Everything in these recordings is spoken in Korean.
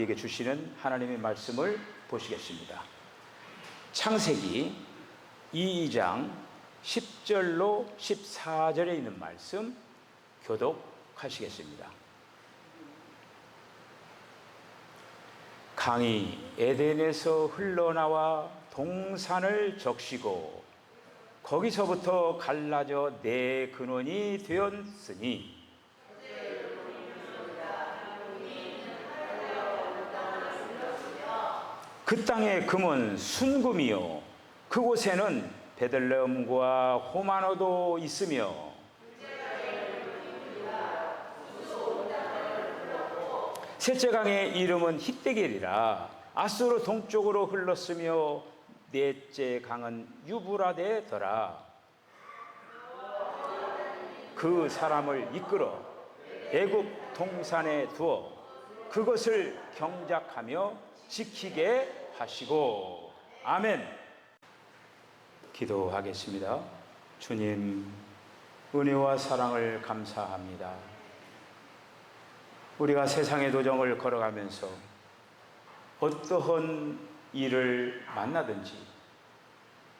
우리에게 주시는 하나님의 말씀을 보시겠습니다. 창세기 2장 10절로 14절에 있는 말씀 교독하시겠습니다. 강이 에덴에서 흘러나와 동산을 적시고 거기서부터 갈라져 네 근원이 되었으니 그 땅의 금은 순금이요 그곳에는 베들레헴과 호마노도 있으며 셋째 강의 이름은 힛데겔이라 아수르 동쪽으로 흘렀으며 넷째 강은 유브라데더라. 그 사람을 이끌어 애굽 동산에 두어 그것을 경작하며 지키게 하시고. 아멘. 기도하겠습니다. 주님, 은혜와 사랑을 감사합니다. 우리가 세상의 도정을 걸어가면서 어떠한 일을 만나든지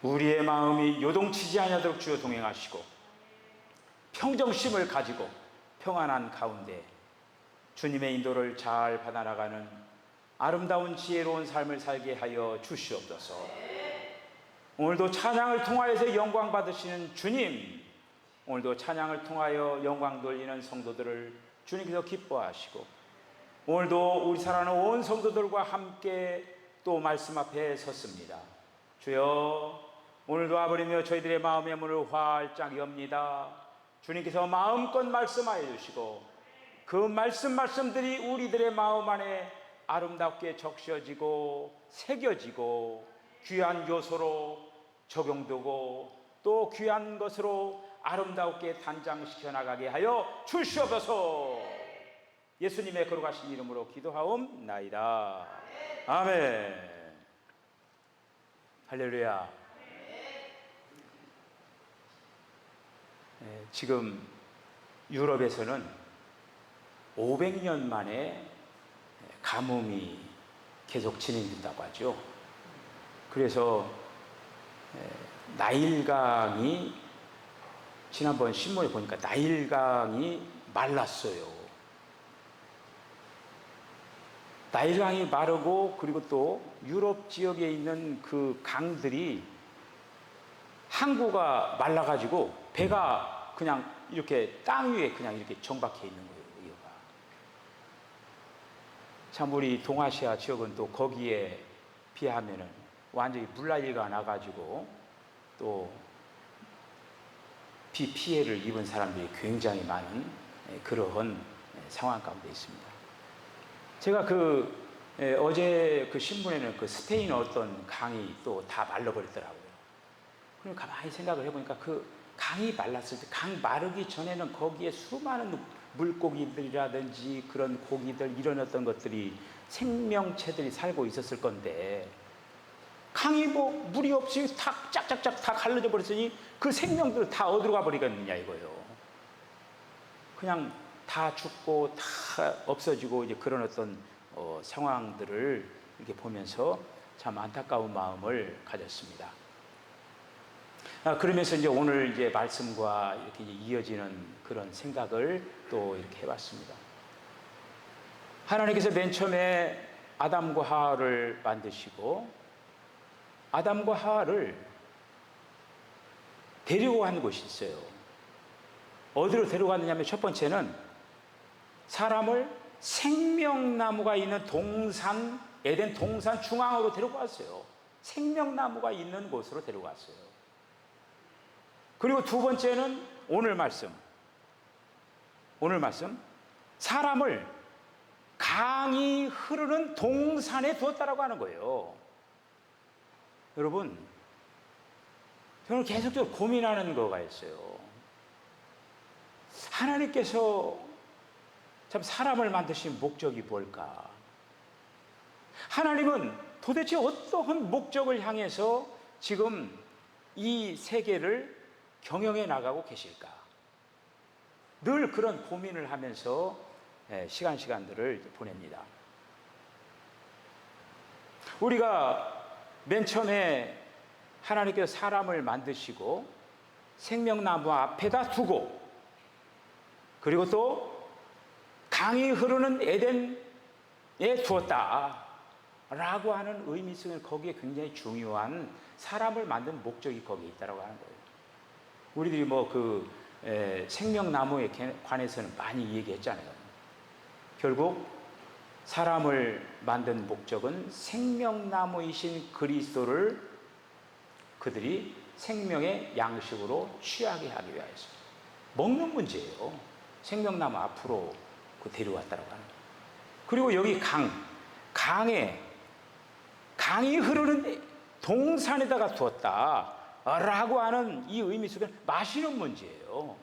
우리의 마음이 요동치지 않도록 주여 동행하시고 평정심을 가지고 평안한 가운데 주님의 인도를 잘 받아나가는 아름다운 지혜로운 삶을 살게 하여 주시옵소서. 오늘도 찬양을 통하여서 영광 받으시는 주님, 오늘도 찬양을 통하여 영광 돌리는 성도들을 주님께서 기뻐하시고 오늘도 우리 사랑하는 온 성도들과 함께 또 말씀 앞에 섰습니다. 주여, 오늘도 아버지며 저희들의 마음의 문을 활짝 엽니다. 주님께서 마음껏 말씀하여 주시고 그 말씀들이 우리들의 마음 안에 아름답게 적셔지고 새겨지고 귀한 요소로 적용되고 또 귀한 것으로 아름답게 단장시켜 나가게 하여 주시옵소서. 예수님의 거룩하신 이름으로 기도하옵나이다. 아멘. 할렐루야. 지금 유럽에서는 500년 만에 가뭄이 계속 진행된다고 하죠. 그래서 나일강이, 지난번 신문에 보니까 나일강이 말랐어요. 나일강이 마르고 그리고 또 유럽 지역에 있는 그 강들이 항구가 말라가지고 배가 그냥 이렇게 땅 위에 그냥 이렇게 정박해 있는 거예요. 이거가. 참 우리 동아시아 지역은 또 거기에 비하면은 완전히 물난리가 나가지고 또 비 피해를 입은 사람들이 굉장히 많은 그러한 상황 가운데 있습니다. 제가 어제 그 신문에는 그 스페인 어떤 강이 또 다 말라버리더라고요. 그럼 가만히 생각을 해보니까 그 강이 말랐을 때, 강 마르기 전에는 거기에 수많은 물고기들이라든지 그런 고기들, 이런 어떤 것들이 생명체들이 살고 있었을 건데, 강이 물이 없이 다 짝짝짝 다 갈라져 버렸으니 그 생명들을 다 어디로 가버리겠느냐 이거예요. 그냥 다 죽고 다 없어지고 이제 그런 어떤 상황들을 이렇게 보면서 참 안타까운 마음을 가졌습니다. 그러면서 이제 오늘 이제 말씀과 이렇게 이제 이어지는 그런 생각을 또 이렇게 해봤습니다. 하나님께서 맨 처음에 아담과 하와를 만드시고 아담과 하와를 데리고 간 곳이 있어요. 어디로 데려갔느냐 하면 첫 번째는 사람을 생명나무가 있는 동산, 에덴 동산 중앙으로 데려갔어요. 생명나무가 있는 곳으로 데려갔어요. 그리고 두 번째는 오늘 말씀, 사람을 강이 흐르는 동산에 두었다라고 하는 거예요. 여러분, 저는 계속적으로 고민하는 거가 있어요. 하나님께서 참 사람을 만드신 목적이 뭘까? 하나님은 도대체 어떠한 목적을 향해서 지금 이 세계를 경영해 나가고 계실까? 늘 그런 고민을 하면서 시간들을 보냅니다. 우리가 맨 처음에 하나님께서 사람을 만드시고 생명나무 앞에다 두고, 그리고 또 강이 흐르는 에덴에 두었다 라고 하는 의미 속에 거기에 굉장히 중요한 사람을 만든 목적이 거기에 있다고 하는 거예요. 우리들이 생명나무에 관해서는 많이 얘기했잖아요. 결국 사람을 만든 목적은 생명나무이신 그리스도를 그들이 생명의 양식으로 취하게 하기 위하여서 먹는 문제예요. 생명나무 앞으로 데려왔다고 하는 거예요. 그리고 여기 강이 흐르는 동산에다가 두었다라고 하는 이 의미 속에는 마시는 문제예요.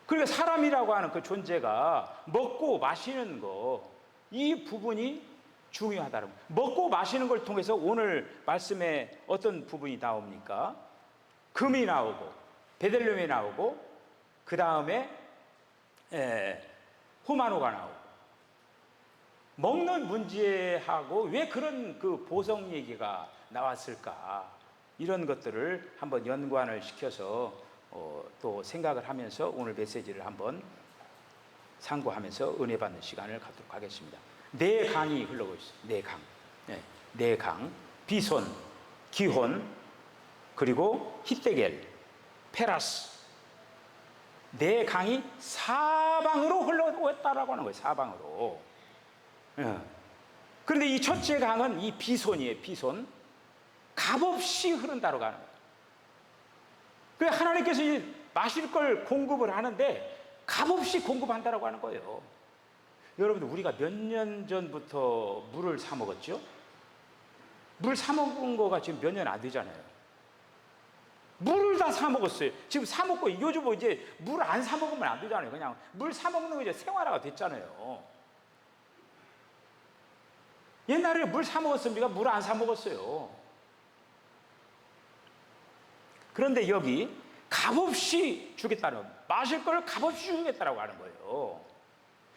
그러니까 사람이라고 하는 그 존재가 먹고 마시는 거, 이 부분이 중요하다는 거예요. 먹고 마시는 걸 통해서 오늘 말씀에 어떤 부분이 나옵니까? 금이 나오고 베들레헴이 나오고 그 다음에 후마노가 나오고, 먹는 문제하고 왜 그런 그 보석 얘기가 나왔을까, 이런 것들을 한번 연관을 시켜서 또 생각을 하면서 오늘 메시지를 한번 상고하면서 은혜 받는 시간을 갖도록 하겠습니다. 네 강이 흘러오고 있어요. 네 강. 비손, 기혼, 그리고 히데겔, 페라스. 네 강이 사방으로 흘러왔다라고 하는 거예요. 사방으로. 그런데 이 첫째 강은 이 비손이에요. 비손. 값없이 흐른다고 하는 거예요. 그래서 하나님께서 마실 걸 공급을 하는데 값없이 공급한다고 하는 거예요. 여러분들, 우리가 몇 년 전부터 물을 사 먹었죠? 물 사 먹은 거가 지금 몇 년 안 되잖아요. 물을 다 사 먹었어요. 지금 사 먹고, 요즘 이제 물 안 사 먹으면 안 되잖아요. 그냥 물 사 먹는 거 이제 생활화가 됐잖아요. 옛날에 물 사 먹었습니까? 물 안 사 먹었어요. 그런데 여기 값없이 주겠다는, 마실 걸 값없이 주겠다라고 하는 거예요.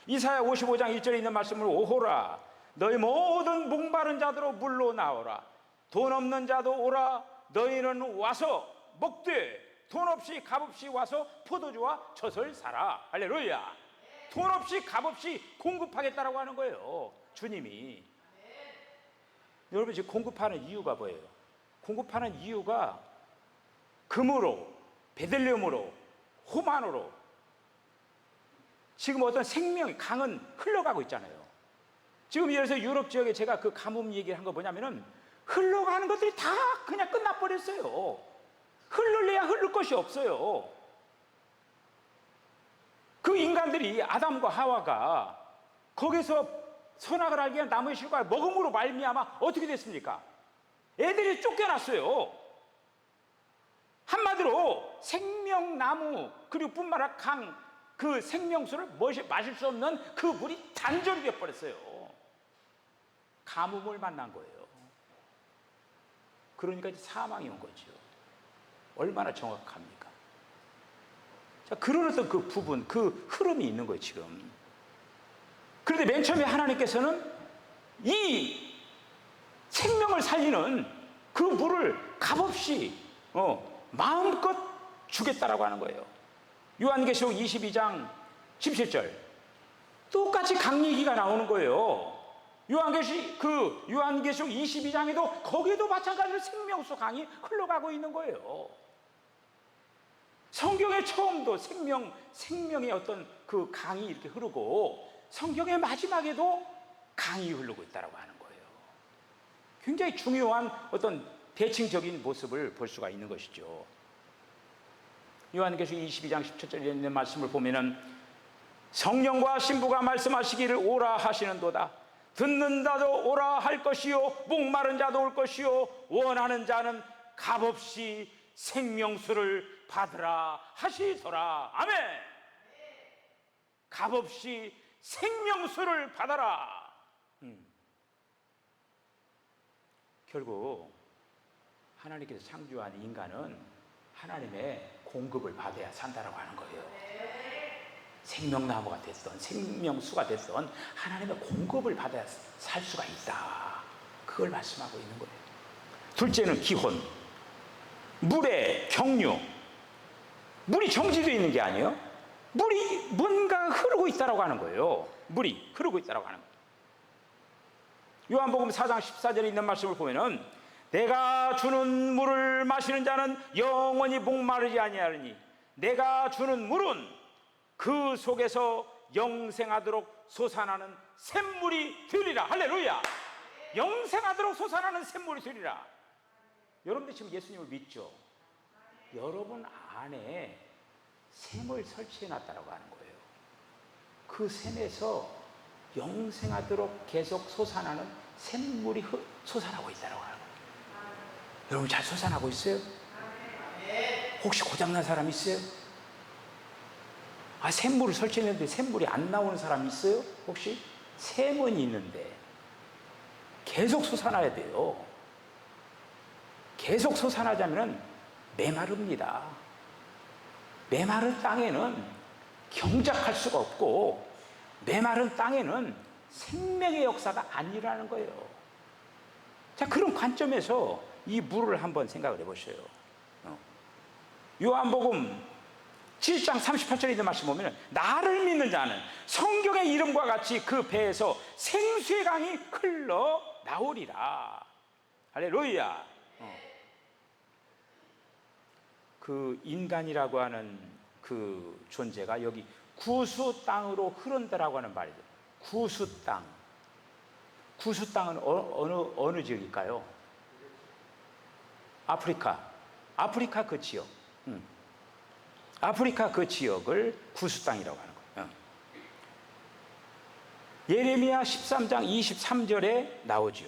이사야 55장 1절에 있는 말씀으로, 오호라 너희 모든 목마른 자들로 물로 나오라. 돈 없는 자도 오라. 너희는 와서 먹되 돈 없이 값없이 와서 포도주와 젖을 사라. 할렐루야. 돈 없이 값없이 공급하겠다라고 하는 거예요, 주님이. 여러분, 지금 공급하는 이유가 뭐예요? 공급하는 이유가 금으로, 베들레헴으로, 호만으로 지금 어떤 생명이, 강은 흘러가고 있잖아요. 지금 예를 들어서 유럽 지역에 제가 그 가뭄 얘기를 한 거 뭐냐면은, 흘러가는 것들이 다 그냥 끝나버렸어요. 흘러야 흐를 것이 없어요. 그 인간들이, 아담과 하와가 거기서 선악을 알게 한 나무의 실과를 먹음으로 말미암아 어떻게 됐습니까? 애들이 쫓겨났어요. 한마디로 생명나무, 그리고 뿐만 아니라 강, 그 생명수를 마실 수 없는 그 물이 단절이 되어버렸어요. 가뭄을 만난 거예요. 그러니까 이제 사망이 온 거죠. 얼마나 정확합니까? 자, 그런 어떤 그 부분, 그 흐름이 있는 거예요, 지금. 그런데 맨 처음에 하나님께서는 이 생명을 살리는 그 물을 값없이 마음껏 주겠다라고 하는 거예요. 요한계시록 22장 17절. 똑같이 강 얘기가 나오는 거예요. 요한계시록 22장에도 거기에도 마찬가지로 생명수 강이 흘러가고 있는 거예요. 성경의 처음도 생명의 어떤 그 강이 이렇게 흐르고, 성경의 마지막에도 강이 흐르고 있다고 하는 거예요. 굉장히 중요한 어떤 대칭적인 모습을 볼 수가 있는 것이죠. 요한계시록 22장 17절에 있는 말씀을 보면은, 성령과 신부가 말씀하시기를 오라 하시는도다. 듣는 자도 오라 할 것이요, 목마른 자도 올 것이요, 원하는 자는 값없이 생명수를 받으라 하시더라. 아멘. 값없이 생명수를 받아라. 결국 하나님께서 창조한 인간은 하나님의 공급을 받아야 산다라고 하는 거예요. 생명나무가 됐던, 생명수가 됐던 하나님의 공급을 받아야 살 수가 있다. 그걸 말씀하고 있는 거예요. 둘째는 기혼, 물의 경류. 물이 정지되어 있는 게 아니에요. 물이 뭔가 흐르고 있다라고 하는 거예요. 물이 흐르고 있다라고 하는 거예요. 요한복음 4장 14절에 있는 말씀을 보면은 내가 주는 물을 마시는 자는 영원히 목마르지 아니하리니 내가 주는 물은 그 속에서 영생하도록 솟아나는 샘물이 되리라. 할렐루야. 영생하도록 솟아나는 샘물이 되리라. 여러분들 지금 예수님을 믿죠? 여러분 안에 샘을 설치해 놨다고 하는 거예요. 그 샘에서 영생하도록 계속 솟아나는 샘물이 솟아나고 있다고 하는 거예요. 여러분 잘 솟아나고 있어요? 혹시 고장난 사람 있어요? 샘물을 설치했는데 샘물이 안 나오는 사람 있어요? 혹시? 샘은 있는데 계속 솟아나야 돼요. 계속 솟아나자면 메마릅니다. 메마른 땅에는 경작할 수가 없고 메마른 땅에는 생명의 역사가 안 일어나는 거예요. 자, 그런 관점에서 이 물을 한번 생각을 해보셔요. 요한복음 7장 38절에 있는 말씀 보면 나를 믿는 자는 성경의 이름과 같이 그 배에서 생수의 강이 흘러 나오리라. 할렐루야. 그 인간이라고 하는 그 존재가 여기 구수 땅으로 흐른다라고 하는 말이죠. 구수 땅. 구수 땅은 어느 지역일까요? 아프리카 그 지역. 아프리카 그 지역을 구수 땅이라고 하는 거예요. 예레미야 13장 23절에 나오죠.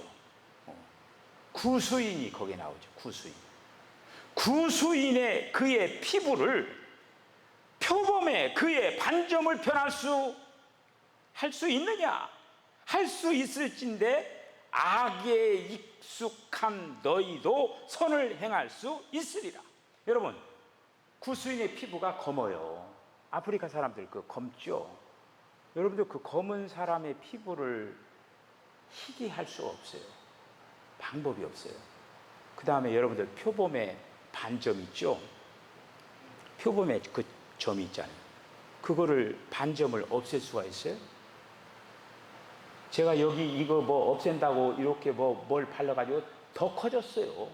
구수인이 거기에 나오죠. 구수인의 그의 피부를 표범에 그의 반점을 할 수 있느냐? 할 수 있을진데 악에 익숙한 너희도 선을 행할 수 있으리라. 여러분, 구수인의 피부가 검어요. 아프리카 사람들 그 검죠. 여러분들 그 검은 사람의 피부를 희게 할 수 없어요. 방법이 없어요. 그 다음에 여러분들 표범의 반점 있죠? 표범의 그 점이 있잖아요. 그거를 반점을 없앨 수가 있어요? 제가 여기 이거 뭐 없앤다고 이렇게 뭘 발라가지고 더 커졌어요.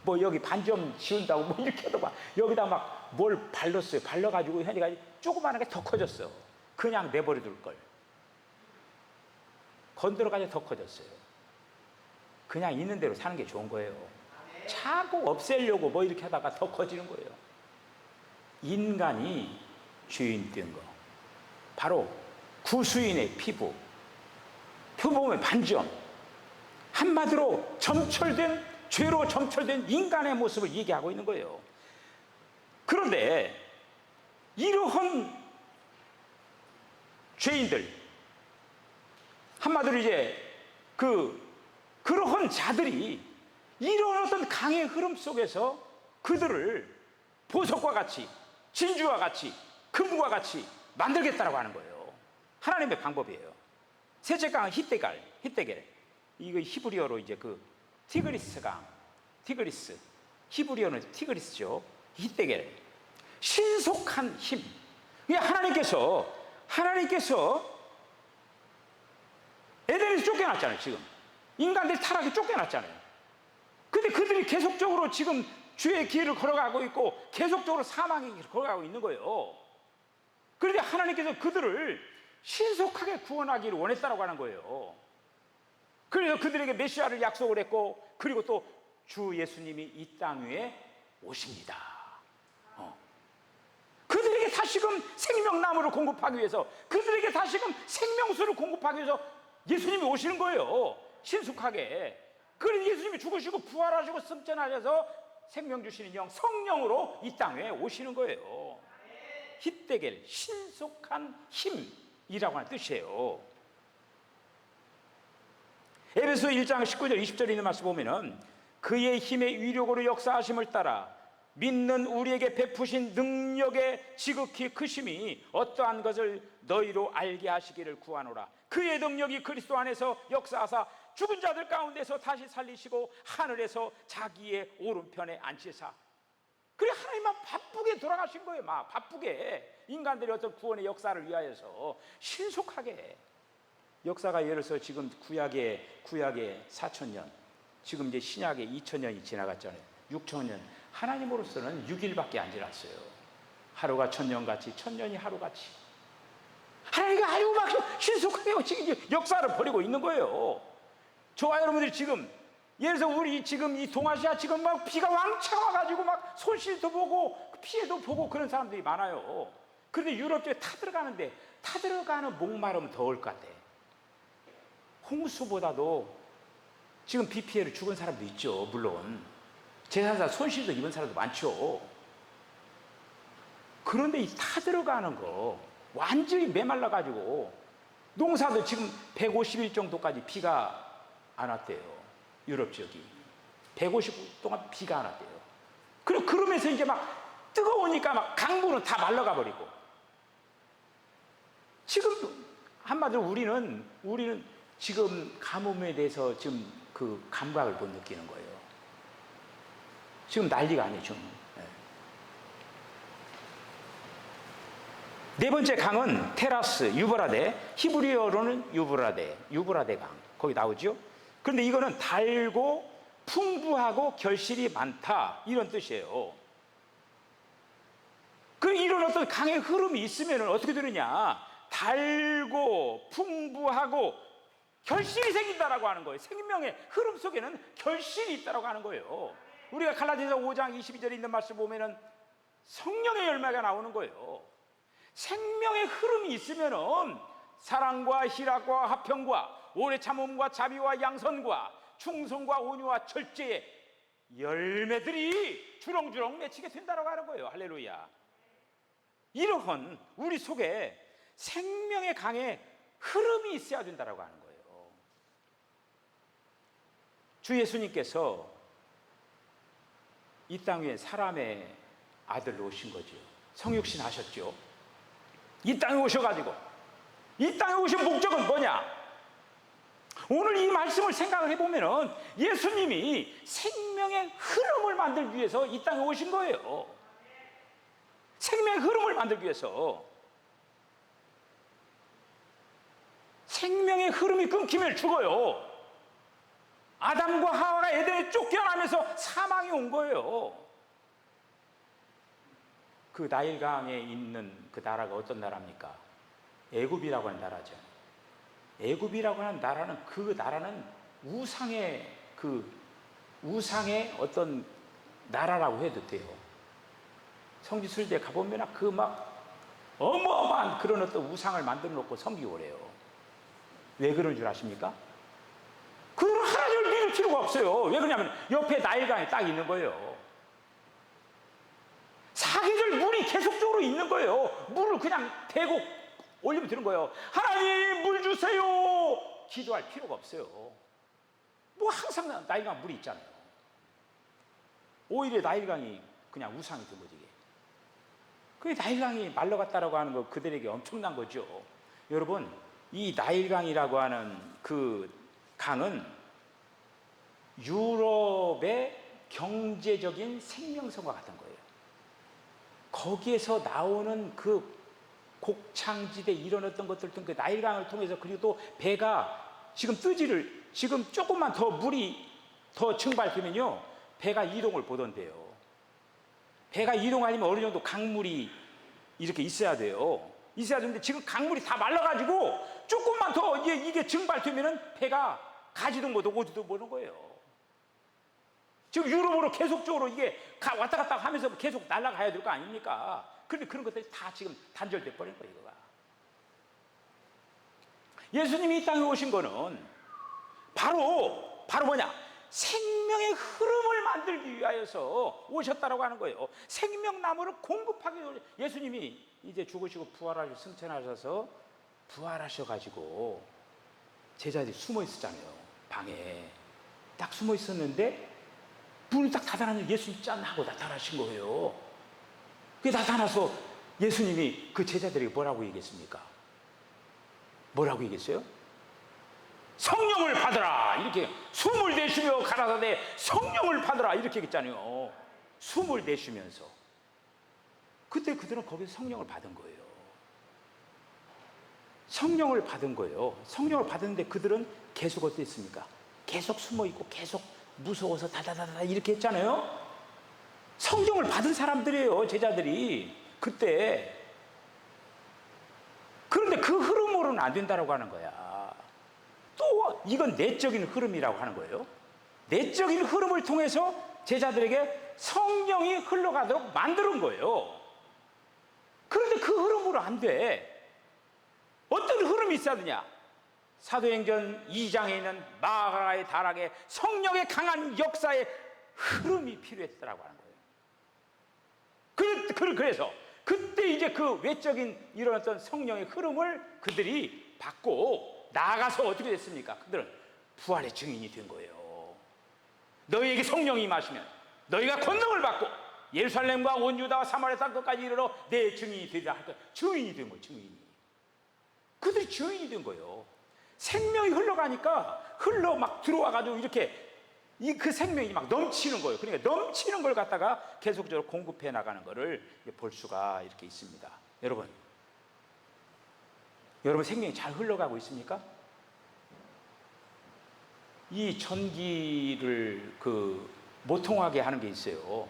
뭐 여기 반점 지운다고 뭐 이렇게 하다가 여기다 막 뭘 발랐어요. 발라가지고 현이가 조그마하게 더 커졌어. 그냥 내버려 둘 걸. 건드려가지고 더 커졌어요. 그냥 있는 대로 사는 게 좋은 거예요. 자꾸 없애려고 뭐 이렇게 하다가 더 커지는 거예요. 인간이 죄인 된 거. 바로 구수인의 피부, 표범의 반점, 한마디로 죄로 점철된 인간의 모습을 얘기하고 있는 거예요. 그런데 이러한 죄인들, 한마디로 이제 그러한 자들이 이런 어떤 강의 흐름 속에서 그들을 보석과 같이, 진주와 같이, 금과 같이 만들겠다라고 하는 거예요. 하나님의 방법이에요. 셋째 강은 히데겔. 이거 히브리어로 이제 그 티그리스 강, 히브리어는 티그리스죠. 히데겔. 신속한 힘. 하나님께서 에덴에서 쫓겨났잖아요. 지금 인간들이 타락에 쫓겨났잖아요. 근데 그들이 계속적으로 지금 죄의 길을 걸어가고 있고 계속적으로 사망의 길을 걸어가고 있는 거예요. 그런데 하나님께서 그들을 신속하게 구원하기를 원했다라고 하는 거예요. 그래서 그들에게 메시아를 약속을 했고, 그리고 또 주 예수님이 이 땅 위에 오십니다. 그들에게 다시금 생명나무를 공급하기 위해서, 그들에게 다시금 생명수를 공급하기 위해서 예수님이 오시는 거예요. 신속하게. 그래서 예수님이 죽으시고 부활하시고 승천하셔서 생명 주시는 영, 성령으로 이 땅에 오시는 거예요. 히데겔, 신속한 힘이라고 하는 뜻이에요. 에베소 1장 19절 20절에 있는 말씀 보면은 그의 힘의 위력으로 역사하심을 따라 믿는 우리에게 베푸신 능력의 지극히 크심이 어떠한 것을 너희로 알게 하시기를 구하노라. 그의 능력이 그리스도 안에서 역사하사 죽은 자들 가운데서 다시 살리시고 하늘에서 자기의 오른편에 앉히사. 그래, 하나님만 바쁘게 돌아가신 거예요. 막 바쁘게 인간들의 어떤 구원의 역사를 위하여서 신속하게. 역사가 예를 들어서 지금 구약의 4,000년, 지금 이제 신약의 2,000년이 지나갔잖아요. 6,000년. 하나님으로서는 6일밖에 안 지났어요. 하루가 1,000년같이, 1,000년이 하루같이. 하나님이 아주 막 신속하게 지금 역사를 벌이고 있는 거예요. 저와 여러분들이 지금, 예를 들어서 우리 지금 이 동아시아 지금 막 비가 왕창 와가지고 막 손실도 보고 피해도 보고 그런 사람들이 많아요. 그런데 유럽 쪽에 타들어가는 목마름은 더울 것 같아. 홍수보다도 지금 비 피해로 죽은 사람도 있죠. 물론 재산사 손실도 입은 사람도 많죠. 그런데 이 타들어가는 거 완전히 메말라가지고 농사도 지금 150일 정도까지 비가 안 왔대요. 유럽 지역이 150일 동안 비가 안 왔대요. 그러면서 이제 막 뜨거우니까 막 강물은 다 말라가 버리고. 지금 한마디로 우리는 지금 가뭄에 대해서 지금 그 감각을 못 느끼는 거예요. 지금 난리가 아니에요. 지금. 네 번째 강은 테라스, 유브라데, 히브리어로는 유브라데 강. 거기 나오죠? 그런데 이거는 달고 풍부하고 결실이 많다, 이런 뜻이에요. 이런 어떤 강의 흐름이 있으면 어떻게 되느냐? 달고 풍부하고 결실이 생긴다라고 하는 거예요. 생명의 흐름 속에는 결실이 있다라고 하는 거예요. 우리가 갈라디아서 5장 22절에 있는 말씀 보면은 성령의 열매가 나오는 거예요. 생명의 흐름이 있으면은 사랑과 희락과 화평과 오래 참음과 자비와 양선과 충성과 온유와 절제의 열매들이 주렁주렁 맺히게 된다라고 하는 거예요. 할렐루야. 이러한 우리 속에 생명의 강에 흐름이 있어야 된다라고 하는 거예요. 주 예수님께서 이 땅 위에 사람의 아들로 오신 거죠. 성육신 하셨죠. 이 땅에 오셔가지고, 이 땅에 오신 목적은 뭐냐? 오늘 이 말씀을 생각을 해보면은 예수님이 생명의 흐름을 만들기 위해서 이 땅에 오신 거예요. 생명의 흐름을 만들기 위해서. 생명의 흐름이 끊기면 죽어요. 아담과 하와가 에덴에 쫓겨나면서 사망이 온 거예요. 그 나일강에 있는 그 나라가 어떤 나라입니까? 애굽이라고 하는 나라죠. 애굽이라고 하는 나라는, 그 나라는 우상의 어떤 나라라고 해도 돼요. 성지순례 가보면 그 막 어마어마한 그런 어떤 우상을 만들어 놓고 섬기고 그래요. 왜 그런 줄 아십니까? 그건 하나님을 믿을 필요가 없어요. 왜 그러냐면 옆에 나일강이 딱 있는 거예요. 사계절 물이 계속적으로 있는 거예요. 물을 그냥 대고 올리면 되는 거예요. 하나님 물 주세요. 기도할 필요가 없어요. 뭐 항상 나일강 물이 있잖아요. 오히려 나일강이 그냥 우상이 된 거지. 그 나일강이 말라갔다라고 하는 거 그들에게 엄청난 거죠. 여러분, 이 나일강이라고 하는 그 강은 유럽의 경제적인 생명선과 같은 거예요. 거기에서 나오는 그 곡창지대 이런 어떤 것들, 그 나일강을 통해서, 그리고 또 배가 지금 지금 조금만 더 물이 더 증발되면요, 배가 이동을 보던데요. 배가 이동하려면 어느 정도 강물이 이렇게 있어야 돼요. 있어야 되는데 지금 강물이 다 말라가지고 조금만 더 이게 증발되면은 배가 가지도 못하고 오지도 못하는 거예요. 지금 유럽으로 계속적으로 이게 왔다 갔다 하면서 계속 날아가야 될 거 아닙니까? 그런데 그런 것들이 다 지금 단절돼 버린 거예요, 이거가. 예수님이 이 땅에 오신 거는 바로 뭐냐? 생명의 흐름을 만들기 위하여서 오셨다라고 하는 거예요. 생명나무를 공급하기 위해 예수님이 이제 죽으시고 부활하시고 승천하셔서 부활하셔가지고 제자들이 숨어 있었잖아요. 방에 딱 숨어 있었는데 문을 딱 닫아놨는데 예수님 짠 하고 나타나신 거예요. 그게 나타나서 예수님이 그 제자들에게 뭐라고 얘기했습니까? 뭐라고 얘기했어요? 성령을 받으라 이렇게 숨을 내쉬며 가라사대 성령을 받으라 이렇게 얘기했잖아요. 숨을 내쉬면서. 그때 그들은 거기서 성령을 받은 거예요. 성령을 받은 거예요. 성령을 받았는데 그들은 계속 어땠습니까? 계속 숨어있고 계속 무서워서 다다다다 이렇게 했잖아요. 성령을 받은 사람들이에요, 제자들이 그때. 그런데 그 흐름으로는 안 된다고 하는 거야. 또 이건 내적인 흐름이라고 하는 거예요. 내적인 흐름을 통해서 제자들에게 성령이 흘러가도록 만드는 거예요. 그런데 그 흐름으로 안 돼. 어떤 흐름이 있어야 되냐? 사도행전 2장에 있는 마가라의 다락에 성령의 강한 역사의 흐름이 필요했다고 하는 거예요. 그래서 그때 이제 그 외적인 이런 어떤 성령의 흐름을 그들이 받고 나아가서 어떻게 됐습니까? 그들은 부활의 증인이 된 거예요. 너희에게 성령이 임하시면 너희가 권능을 받고 예루살렘과 온 유다와 사마리아 땅끝까지 이르러 내 증인이 되리라 할 거예요. 증인이 된 거예요. 증인이. 그들이 증인이 된 거예요. 생명이 흘러가니까 흘러 막 들어와가지고 이렇게 그 생명이 막 넘치는 거예요. 그러니까 넘치는 걸 갖다가 계속적으로 공급해 나가는 것을 볼 수가 이렇게 있습니다. 여러분 생명이 잘 흘러가고 있습니까? 이 전기를 못 통하게 하는 게 있어요.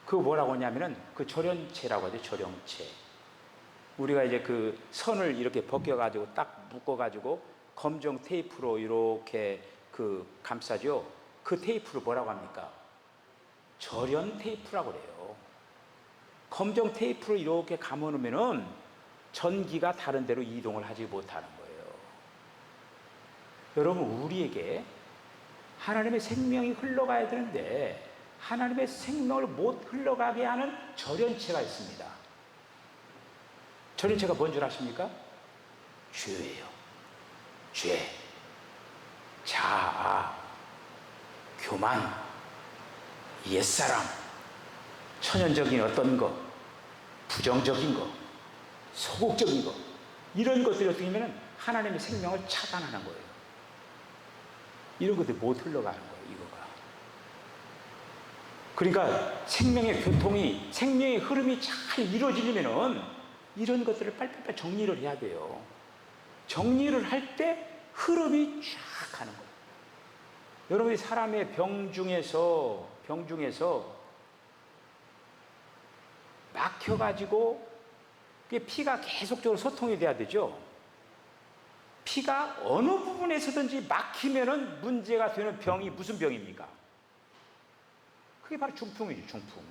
그거 뭐라고 하냐면은 그 절연체라고 하죠. 절연체. 우리가 이제 그 선을 이렇게 벗겨가지고 딱 묶어가지고 검정 테이프로 이렇게 감싸죠. 그 테이프를 뭐라고 합니까? 절연 테이프라고 그래요. 검정 테이프로 이렇게 감아놓으면은 전기가 다른 데로 이동을 하지 못하는 거예요. 여러분, 우리에게 하나님의 생명이 흘러가야 되는데 하나님의 생명을 못 흘러가게 하는 절연체가 있습니다. 절연체가 뭔 줄 아십니까? 죄예요. 죄. 자아, 교만, 옛사람, 천연적인 어떤 것, 부정적인 것, 소극적인 것, 이런 것들이 어떻게 보면 하나님의 생명을 차단하는 거예요. 이런 것들이 못 흘러가는 거예요, 이거가. 그러니까 생명의 교통이, 생명의 흐름이 잘 이루어지려면은 이런 것들을 빨리빨리 정리를 해야 돼요. 정리를 할 때 흐름이 쫙 가는 거예요. 여러분이 사람의 병 중에서 막혀가지고 피가 계속적으로 소통이 돼야 되죠. 피가 어느 부분에서든지 막히면은 문제가 되는 병이 무슨 병입니까? 그게 바로 중풍이죠, 중풍.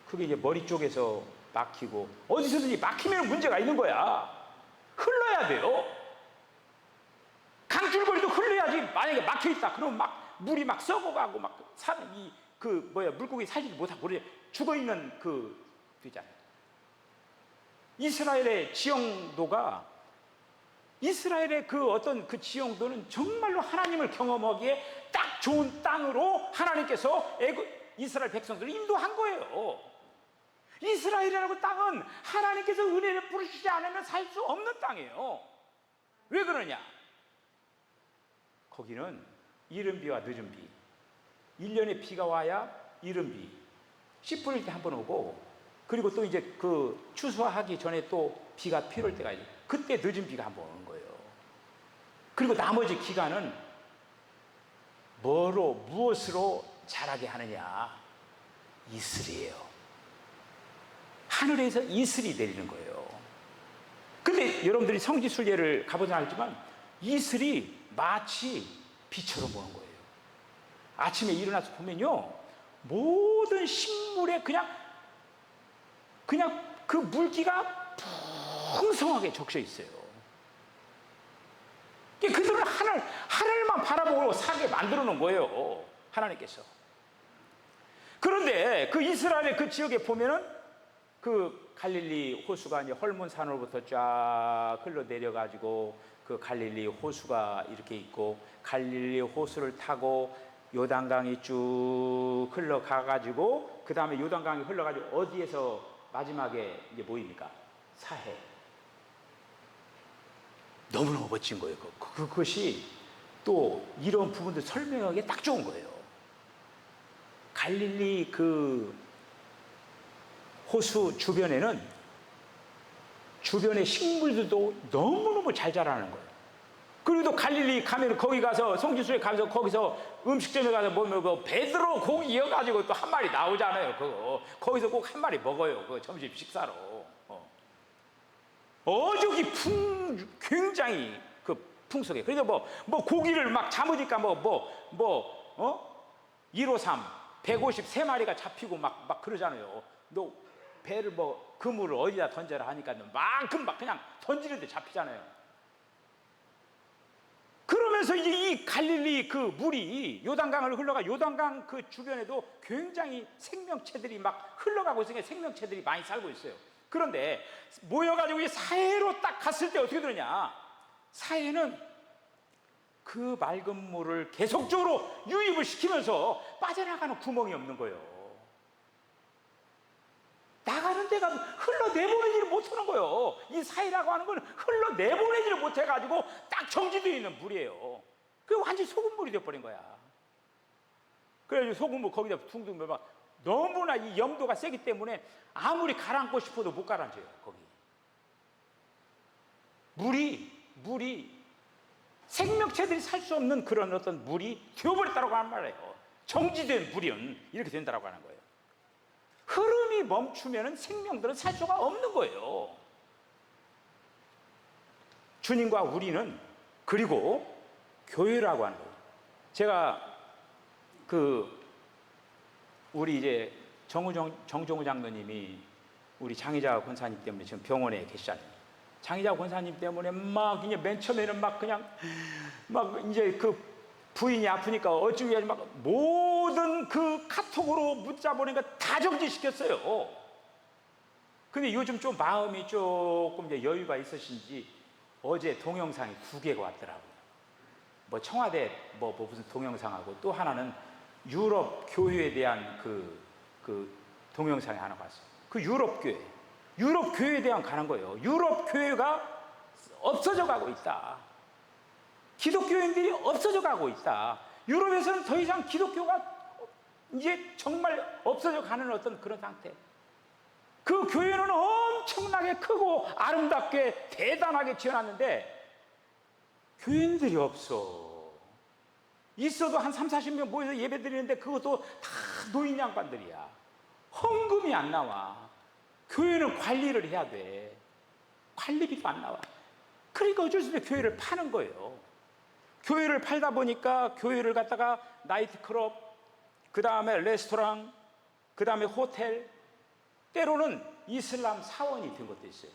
그게 이제 머리 쪽에서 막히고 어디서든지 막히면 문제가 있는 거야. 흘러야 돼요. 강줄거리도 흘러야지. 만약에 막혀있다 그러면 막 물이 막 썩어가고 막 물고기 살지도 못하고 죽어있는 되잖아요. 이스라엘의 지형도가 이스라엘의 어떤 지형도는 정말로 하나님을 경험하기에 딱 좋은 땅으로 하나님께서 이스라엘 백성들을 인도한 거예요. 이스라엘이라는 땅은 하나님께서 은혜를 부르시지 않으면 살 수 없는 땅이에요. 왜 그러냐? 거기는 이른 비와 늦은 비, 1년에 비가 와야 이른 비, 씨 뿌릴 때 한 번 오고, 그리고 또 이제 추수하기 전에 또 비가 필요할 때가 있어요. 그때 늦은 비가 한 번 오는 거예요. 그리고 나머지 기간은 무엇으로 자라게 하느냐? 이슬이에요. 하늘에서 이슬이 내리는 거예요. 근데 여러분들이 성지순례를 가보진 않았지만 이슬이 마치 비처럼 보는 거예요. 아침에 일어나서 보면요, 모든 식물에 그냥 그 물기가 풍성하게 적셔 있어요. 그들은 하늘만 바라보고 살게 만들어 놓은 거예요, 하나님께서. 그런데 이스라엘의 그 지역에 보면은 갈릴리 호수가 이제 헐몬산으로부터 쫙 흘러내려가지고 갈릴리 호수가 이렇게 있고, 갈릴리 호수를 타고 요단강이 쭉 흘러가가지고, 그 다음에 요단강이 흘러가지고 어디에서 마지막에 이제 모입니까? 사해. 너무너무 멋진 거예요. 그것이 또 이런 부분들 설명하기에 딱 좋은 거예요. 갈릴리 그 호수 주변에는 주변의 식물들도 너무너무 잘 자라는 거예요. 그리고 또 갈릴리 가면 거기 가서 성지순례 가면서 거기서 음식점에 가서 보면 그 베드로 고기 이어가지고 또 한 마리 나오잖아요. 그거 거기서 꼭 한 마리 먹어요. 그 점심 식사로. 어저기 굉장히 그 풍속에. 그래서 뭐 고기를 막 잡으니까 153, 153마리가 잡히고 막 그러잖아요. 너 배를 그물을 어디다 던져라 하니까 만큼 막 그냥 던지는데 잡히잖아요. 그러면서 이제 이 갈릴리 그 물이 요단강을 흘러가 요단강 그 주변에도 굉장히 생명체들이 막 흘러가고 있으니까 생명체들이 많이 살고 있어요. 그런데 모여가지고 이 사해로 딱 갔을 때 어떻게 되느냐? 사해는 그 맑은 물을 계속적으로 유입을 시키면서 빠져나가는 구멍이 없는 거예요. 나가는 데가 흘러내보내지를 못하는 거예요. 이 사해라고 하는 건 흘러내보내지를 못해가지고 딱 정지되어 있는 물이에요. 그게 완전히 소금물이 되어버린 거야. 그래가지고 소금물 거기다 둥둥 막 너무나 이 염도가 세기 때문에 아무리 가라앉고 싶어도 못 가라앉아요. 거기 물이 생명체들이 살 수 없는 그런 어떤 물이 되어버렸다고 하는 말이에요. 정지된 물은 이렇게 된다고 하는 거예요. 흐름이 멈추면 생명들은 살 수가 없는 거예요. 주님과 우리는 그리고 교회라고 하는 거예요. 제가 우리 이제 정종우 장로님이 우리 장희자 권사님 때문에 지금 병원에 계시잖아요. 장희자 권사님 때문에 막 이제 맨 처음에는 막 그냥 막 이제 그 부인이 아프니까 어찌 해야지 막 모든 그 카톡으로 문자 보낸 거 다 정지시켰어요. 근데 요즘 좀 마음이 조금 이제 여유가 있으신지 어제 동영상이 2개가 왔더라고요. 뭐 청와대 무슨 동영상하고 또 하나는 유럽 교회에 대한 그 동영상이 하나 왔어요. 그 유럽 교회에 대한 가는 거예요. 유럽 교회가 없어져 가고 있다. 기독교인들이 없어져 가고 있다. 유럽에서는 더 이상 기독교가 이제 정말 없어져 가는 어떤 그런 상태. 그 교회는 엄청나게 크고 아름답게 대단하게 지어놨는데 교인들이 없어. 있어도 한 3, 40명 모여서 예배 드리는데 그것도 다 노인 양반들이야. 헌금이 안 나와. 교회는 관리를 해야 돼. 관리비도 안 나와. 그러니까 어쩔 수 없이 교회를 파는 거예요. 교회를 팔다 보니까 교회를 갖다가 나이트클럽, 그 다음에 레스토랑, 그 다음에 호텔, 때로는 이슬람 사원이 된 것도 있어요.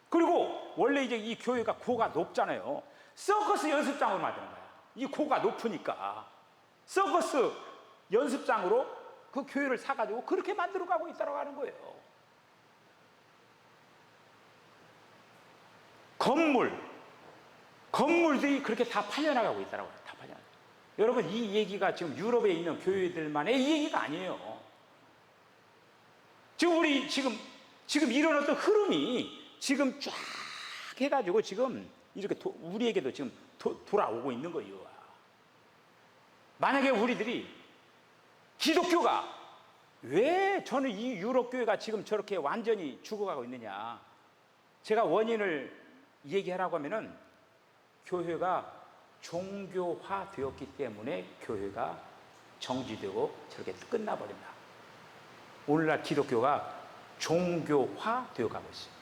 그리고 원래 이제 이 교회가 고가 높잖아요. 서커스 연습장으로 만드는 거야. 이 고가 높으니까 서커스 연습장으로 그 교회를 사가지고 그렇게 만들어 가고 있다고 하는 거예요. 건물들이 그렇게 다 팔려나가고 있다고 해요. 다 팔려나가고. 여러분, 이 얘기가 지금 유럽에 있는 교회들만의 이 얘기가 아니에요. 지금 이런 어떤 흐름이 지금 쫙 해가지고 지금 이렇게 우리에게도 지금 돌아오고 있는 거예요. 만약에 우리들이 기독교가 왜 저는 이 유럽 교회가 지금 저렇게 완전히 죽어가고 있느냐, 제가 원인을 얘기하라고 하면은 교회가 종교화 되었기 때문에 교회가 정지되고 저렇게 끝나버린다. 오늘날 기독교가 종교화 되어가고 있어요.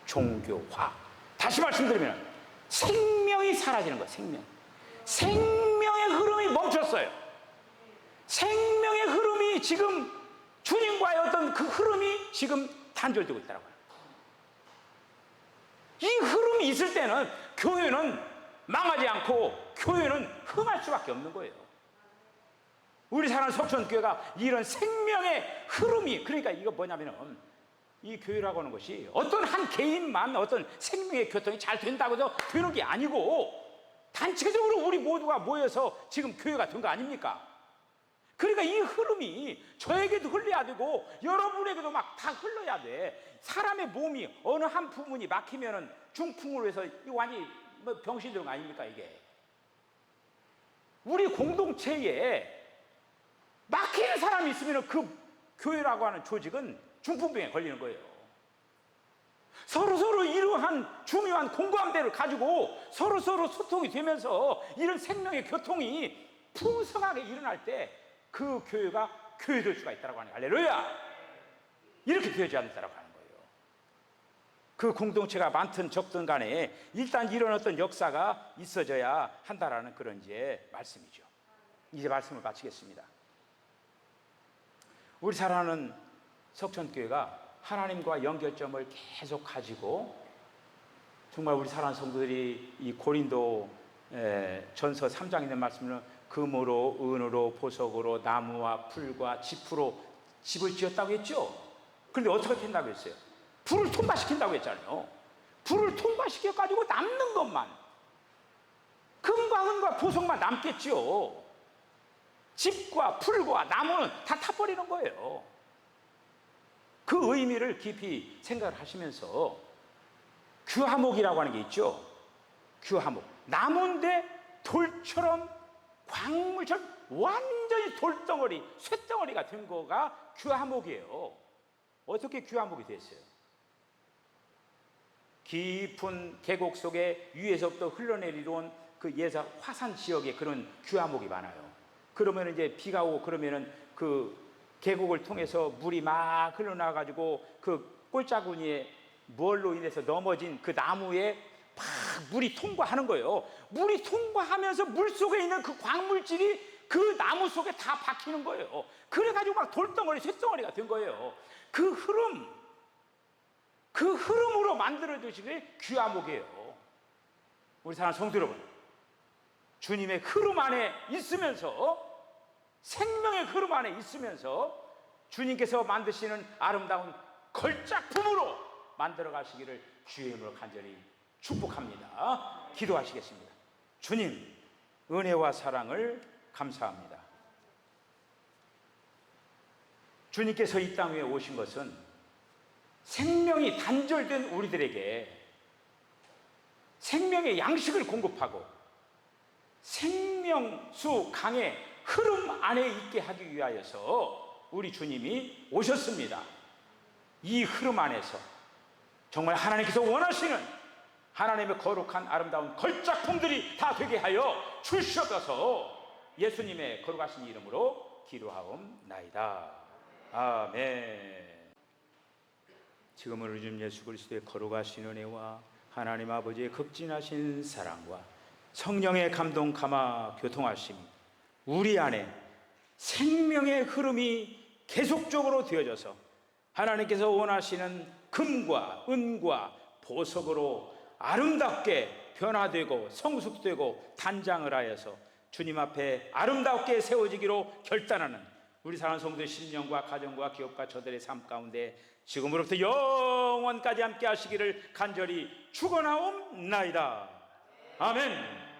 종교화. 다시 말씀드리면 생명이 사라지는 거예요. 생명의 흐름이 멈췄어요. 생명의 흐름이 지금 주님과의 어떤 그 흐름이 지금 단절되고 있다고 해요. 이 흐름이 있을 때는 교회는 망하지 않고 교회는 흥할 수밖에 없는 거예요. 우리 사랑하는 석천교회가 이런 생명의 흐름이, 그러니까 이거 뭐냐면은 이 교회라고 하는 것이 어떤 한 개인만 어떤 생명의 교통이 잘 된다고 해서 되는 게 아니고 단체적으로 우리 모두가 모여서 지금 교회가 된 거 아닙니까? 그러니까 이 흐름이 저에게도 흘러야 되고 여러분에게도 막 다 흘러야 돼. 사람의 몸이 어느 한 부분이 막히면은 중풍으로 해서 이 완전히 뭐 병신 들은 거 아닙니까 이게? 우리 공동체에 막히는 사람이 있으면 그 교회라고 하는 조직은 중풍병에 걸리는 거예요. 서로 이러한 중요한 공감대를 가지고 서로 소통이 되면서 이런 생명의 교통이 풍성하게 일어날 때 그 교회가 교회될 수가 있다고 하는 거예요. 할렐루야! 이렇게 되어야지 않는다고 하는 거예요. 그 공동체가 많든 적든 간에 일단 이런 어떤 역사가 있어져야 한다라는 그런 이제 말씀이죠. 이제 말씀을 마치겠습니다. 우리 사랑하는 석천교회가 하나님과 연결점을 계속 가지고 정말 우리 사랑하는 성도들이 이 고린도 전서 3장에 있는 말씀은 금으로 은으로 보석으로 나무와 풀과 짚으로 집을 지었다고 했죠. 그런데 어떻게 된다고 했어요? 불을 통과시킨다고 했잖아요. 불을 통과시켜 가지고 남는 것만 금과 은과 보석만 남겠죠. 집과 풀과 나무는 다 타버리는 거예요. 그 의미를 깊이 생각을 하시면서 규하목이라고 하는 게 있죠. 규하목, 나무인데 돌처럼 광물처럼 완전히 돌덩어리, 쇳덩어리가 된 거가 규하목이에요. 어떻게 규하목이 됐어요? 깊은 계곡 속에 위에서부터 흘러내리던 그 예사 화산 지역에 그런 규하목이 많아요. 그러면 이제 비가 오고 그러면은 그 계곡을 통해서 물이 막 흘러나가지고 그 꼴짜구니에 뭘로 인해서 넘어진 그 나무에 막 물이 통과하는 거예요. 물이 통과하면서 물 속에 있는 그 광물질이 그 나무 속에 다 박히는 거예요. 그래가지고 막 돌덩어리, 쇳덩어리가 된 거예요. 그 흐름으로 만들어주신 게 규하목이에요. 우리 사랑하는 성도 여러분, 주님의 흐름 안에 있으면서, 생명의 흐름 안에 있으면서 주님께서 만드시는 아름다운 걸작품으로 만들어 가시기를 주의 이름으로 간절히 축복합니다. 기도하시겠습니다. 주님, 은혜와 사랑을 감사합니다. 주님께서 이 땅 위에 오신 것은 생명이 단절된 우리들에게 생명의 양식을 공급하고 생명수 강의 흐름 안에 있게 하기 위하여서 우리 주님이 오셨습니다. 이 흐름 안에서 정말 하나님께서 원하시는 하나님의 거룩한 아름다운 걸작품들이 다 되게 하여 주시옵소서. 예수님의 거룩하신 이름으로 기도하옵나이다. 아멘. 지금은 우리 주 예수 그리스도의 거룩하신 은혜와 하나님 아버지의 극진하신 사랑과 성령의 감동 감화 교통하심이 우리 안에 생명의 흐름이 계속적으로 되어져서 하나님께서 원하시는 금과 은과 보석으로 아름답게 변화되고 성숙되고 단장을 하여서 주님 앞에 아름답게 세워지기로 결단하는 우리 사랑하는 성도의 신령과 가정과 기업과 저들의 삶 가운데 지금으로부터 영원까지 함께 하시기를 간절히 축원하옵나이다. 아멘.